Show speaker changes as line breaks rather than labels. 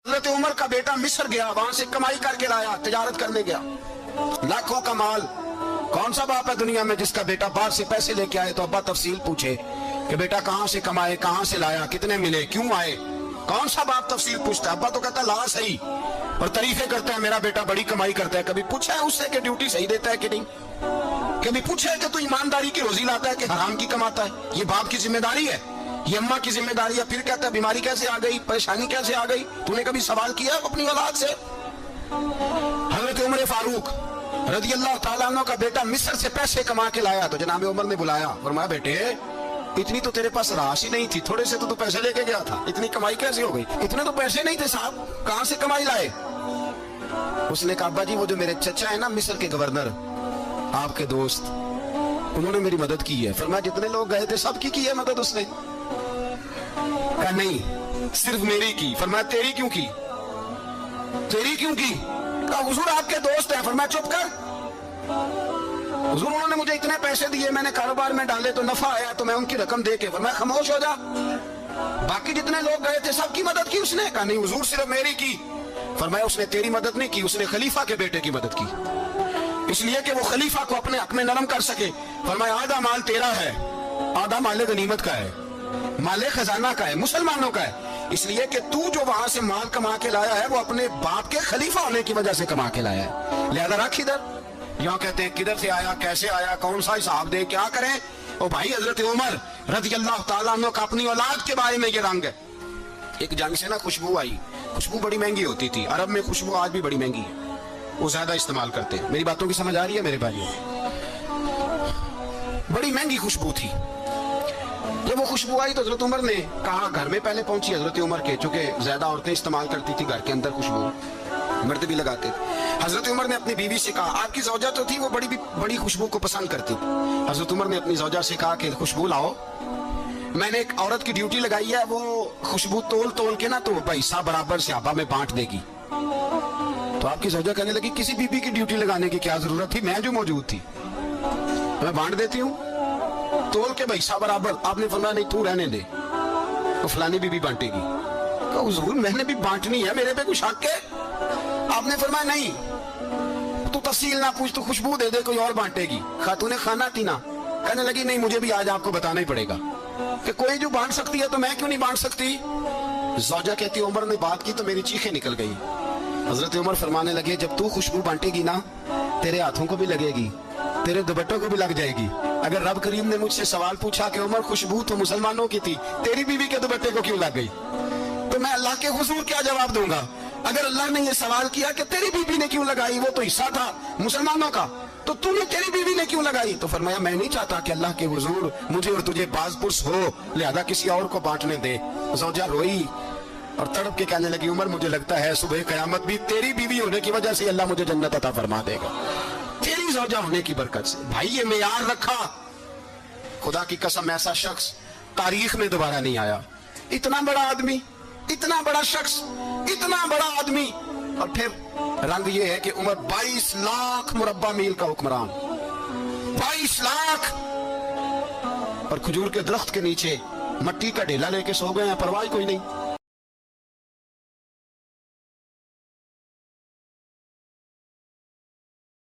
حضرت عمر کا بیٹا مصر گیا، وہاں سے کمائی کر کے لایا، تجارت کرنے گیا، لاکھوں کا مال۔ کون سا باپ ہے دنیا میں جس کا بیٹا باہر سے پیسے لے کے آئے تو ابا تفصیل پوچھے کہ بیٹا کہاں سے کمائے، کہاں سے لایا، کتنے ملے، کیوں آئے؟ کون سا باپ تفصیل پوچھتا ہے؟ ابا تو کہتا لا صحیح، اور تعریفیں کرتا ہے میرا بیٹا بڑی کمائی کرتا ہے۔ کبھی پوچھا ہے اس سے کہ ڈیوٹی صحیح دیتا ہے کہ نہیں؟ کبھی پوچھا ہے کہ تو ایمانداری کی روزی لاتا ہے کہ حرام کی کماتا ہے؟ یہ باپ کی ذمہ داری ہے، یہ اماں کی ذمہ داری ہے۔ پھر کہتا ہے بیماری کیسے آ گئی، پریشانی کیسے آ گئی؟ تو نے کبھی سوال کیا اپنی اولاد سے؟ حضرت عمر فاروق رضی اللہ تعالیٰ عنہ کا بیٹا مصر سے پیسے کما کے لایا تو جناب عمر نے بلایا، فرمایا بیٹے اتنی تو تیرے پاس راش ہی نہیں تھی، تھوڑے سے تو پیسے لے کے گیا تھا، اتنی کمائی کیسے ہو گئی؟ اتنے تو پیسے نہیں تھے صاحب، کہاں سے کمائی لائے؟ اس نے کہا ابا جی وہ جو میرے چچا ہے نا مصر کے گورنر، آپ کے دوست، انہوں نے میری مدد کی ہے۔ فرمایا جتنے لوگ گئے تھے سب کی ہے مدد اس نے؟ کہا نہیں صرف میری کی۔ فرمایا تیری کیوں کی؟ تیری کیوں کی؟ کہا حضور آپ کے دوست ہیں۔ فرمایا چپ کر، حضور انہوں نے مجھے اتنے پیسے دیے، میں نے کاروبار میں ڈالے تو نفع آیا تو میں ان کی رقم دے کے۔ فرمایا خاموش ہو جا، باقی جتنے لوگ گئے تھے سب کی مدد کی اس نے؟ کہا نہیں حضور صرف میری کی۔ فرمایا اس نے تیری مدد نہیں کی، اس نے خلیفہ کے بیٹے کی مدد کی، اس لیے کہ وہ خلیفہ کو اپنے حق میں نرم کر سکے۔ فرمایا آدھا مال تیرا ہے، آدھا مال غنیمت کا ہے، مال خزانہ کا ہے، مسلمانوں کا ہے، اس لیے کہ تو جو وہاں سے مال کما کے لایا ہے وہ اپنے باپ کے خلیفہ ہونے کی وجہ سے کما کے لایا ہے، لہذا رکھ ادھر۔ یہاں کہتے ہیں کدھر سے آیا، کیسے آیا، کون سا حساب دے، کیا کریں؟ او بھائی حضرت عمر رضی اللہ تعالیٰ عنہ کا اپنی اولاد کے بارے میں یہ رنگ ہے۔ ایک جنگ سے نا خوشبو آئی، خوشبو بڑی مہنگی ہوتی تھی، عرب میں خوشبو آج بھی بڑی مہنگی ہے، وہ زیادہ استعمال کرتے ہیں۔ میری باتوں کی سمجھ آ رہی ہے میرے بھائیوں؟ بڑی مہنگی خوشبو تھی۔ جب وہ خوشبو آئی تو حضرت عمر نے کہا، گھر میں پہلے پہنچی حضرت عمر کے، چونکہ زیادہ عورتیں استعمال کرتی تھی گھر کے اندر خوشبو، مرد بھی لگاتے تھے۔ حضرت عمر نے اپنی بیوی سے کہا، آپ کی زوجہ تو تھی وہ بڑی خوشبو کو پسند کرتی تھی۔ حضرت عمر نے اپنی زوجہ سے کہا کہ خوشبو لاؤ، میں نے ایک عورت کی ڈیوٹی لگائی ہے، وہ خوشبو تول کے نا تو پیسہ برابر صحابہ میں بانٹ دے گی۔ تو آپ کی زوجہ کہنے لگی کسی بیوی کی ڈیوٹی لگانے کی کیا ضرورت تھی، میں جو موجود تھی میں بانٹ دیتی ہوں تول کے پیسہ برابر۔ آپ نے فرمایا نہیں تو رہنے دے، تو فلانی بیوی بانٹے گی۔ کہا حضور میں نے بھی بانٹنی ہے، میرے پہ کچھ حق ہے؟ آپ نے فرمایا نہیں تو تفصیل نہ پوچھ، تو خوشبو دے دے، کوئی اور بانٹے گی۔ خاتون خانہ تھی نا، کہنے لگی نہیں مجھے بھی آج آپ کو بتانا ہی پڑے گا کہ کوئی جو بانٹ سکتی ہے تو میں کیوں نہیں بانٹ سکتی؟ زوجہ کہتی عمر نے بات کی تو میری چیخیں نکل گئی۔ حضرت عمر فرمانے لگے جب تو خوشبو بانٹے گی نا تیرے ہاتھوں کو بھی لگے گی، تیرے دوپٹوں کو بھی لگ جائے گی۔ اگر رب کریم نے مجھ سے سوال پوچھا کہ عمر خوشبو تو مسلمانوں کی تھی، تیری بیوی کے دوپٹے کو کیوں لگ گئی، تو میں اللہ کے حضور کیا جواب دوں گا؟ اگر اللہ نے یہ سوال کیا کہ تیری بیوی نے کیوں لگائی، وہ تو حصہ تھا مسلمانوں کا، تو تو نے تیری بیوی نے کیوں لگائی؟ تو فرمایا میں نہیں چاہتا کہ اللہ کے حضور مجھے اور تجھے باز پرس ہو، لہذا کسی اور کو بانٹنے دے۔ زوجہ روئی اور تڑپ کے کہنے لگی عمر مجھے لگتا ہے صبح قیامت بھی تیری بیوی ہونے کی وجہ سے اللہ مجھے جنت عطا فرما دے گا، تیری زوجہ ہونے کی برکت سے۔ بھائی یہ معیار رکھا، خدا کی قسم ایسا شخص تاریخ میں دوبارہ نہیں آیا، اتنا بڑا آدمی، اتنا بڑا شخص، اتنا بڑا آدمی۔ اور پھر رنگ یہ ہے کہ عمر 22 لاکھ مربع میل کا حکمران، 22 لاکھ، اور کھجور کے درخت کے نیچے مٹی کا ڈھیلا لے کے سو گئے ہیں، پرواہ کوئی نہیں۔